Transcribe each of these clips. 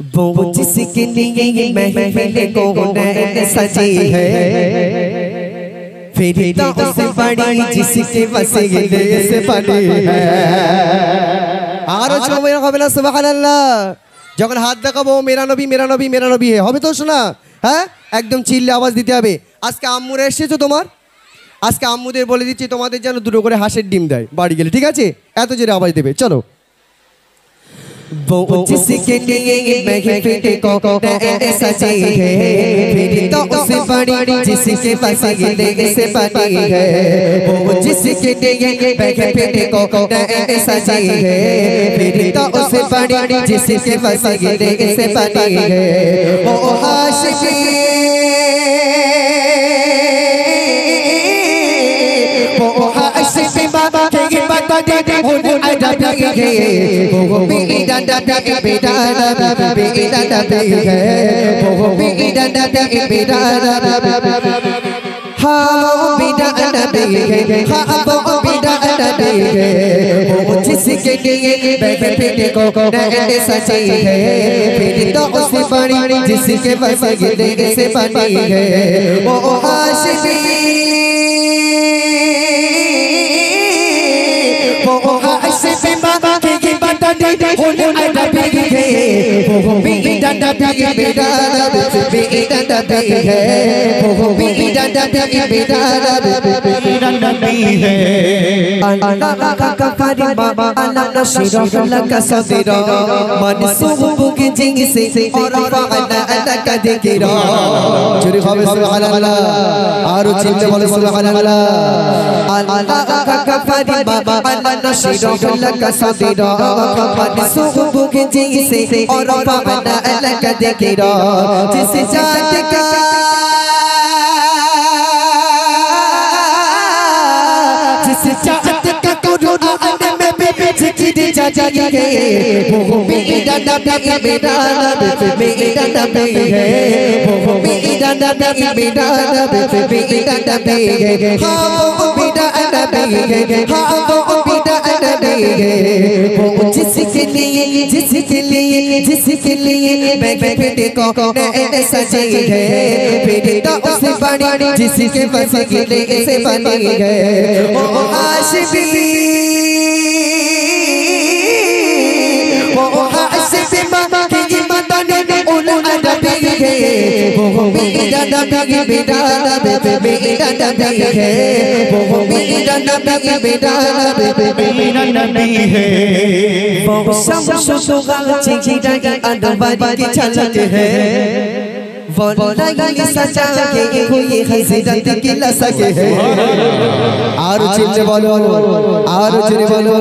वो जिसके लिए महफिल को सजी है, फिर उससे बड़ी जिसके वसीले से बनी है। আর সবাই হবে না সুবহানাল্লাহ। যখন হাত দেখাবো মেরা নবী মেরা নবী মেরা নবী হবে তো শোনা, হ্যাঁ একদম চিল্লে আওয়াজ দিতে হবে। আজকে আম্মুরা এসেছো তোমার, আজকে আম্মুদের বলে দিচ্ছি তোমাদের যেন দুটো করে হাঁসের ডিম দেয় বাড়ি গেলে, ঠিক আছে? এত জোরে আওয়াজ দেবে। চলো। वो जिसके लिए महफिल को सजी है, फिर तो उससे बड़ी जिसके वसीले से बनी है। वो जिसके लिए महफिल को सजी है, फिर तो उससे बड़ी जिसके वसीले से बनी है। वो आशिकी वो आशिकी बाबा के बता दे वो अदब है, वो बेदादा बेदादा बेदादा है, वो बेदादा बेदादा हाँ बेदादा है, हाँ वो बेदादा है। वो जिसके लिए महफिल को सजी है, फिर तो उससे बड़ी जिसके वसीले से बनी है। वो आशिकी वो आशिकी बाबा के बता दे वो अदब है, वो बेदादा बेदादा बेदादा है, वो बेदादा बेदादा है। अल्लाह का करीमा अल्लाह नशीर लक सदीरा मनसूब के जिंसे और फअला लक दिकरा। चुरी হবে সুবহানাল্লাহ, আর চিল্লে বলে সুবহানাল্লাহ। अल्लाह का करीमा अल्लाह नशीर लक सदीरा मनसूब के जिंसे और फअला लक दिकरा। जिस जात का जाएंगे वो बेदादा बेदादा है, वो बेदादा बेदादा है, हाँ वो बेदादा है, हाँ वो बेदादा है। वो जिसके लिए महफिल को सजी है, फिर तो उससे बड़ी जिसके वसीले से बनी है। वो आशिकी वो आशिकी बाबा की मदन उल अदब है, वो बेदादा बेदादा बेदादा है, वो बेदादा बेदादा है। वो शम्सुगा चिगिरा अनवार की झलक है, वो लाइली सजा के हुई हज़रत की लसक है। आरो चिल्ले बोलो, आरो चिल्ले बोलो।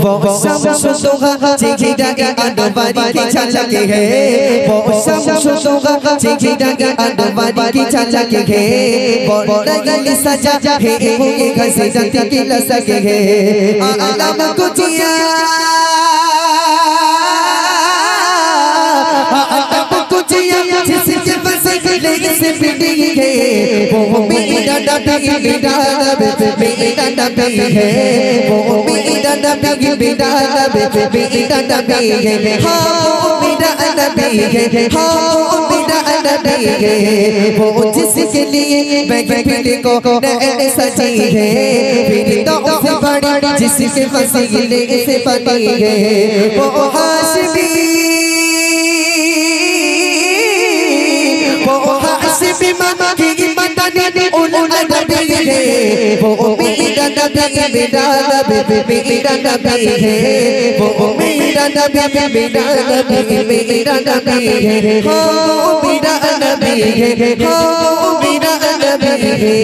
वो शम्सुगा चिगिरा अनवार की झलक है, वो शम्सुगा चिगिरा अनवार की झलक है, वो लाइली सजा के हुई हज़रत की लसक है। आलम को जिया जिसके वसीले से बनी है, वो बेदादा बेदादा बेदादा है, वो बेदादा बेदादा बेदादा है, हाँ वो बेदादा है, हाँ वो बेदादा है। वो जिसके लिए महफिल को सजी है, फिर तो उससे बड़ी जिसके वसीले से बनी है। वो हाशिमी वो हाशिमी मामा की मदन उल अदब है, वो बेदादा बेदादा बेदादा है, वो बेदादा बेदादा बेदादा है, हाँ बेदादा है, हाँ बेदादा है।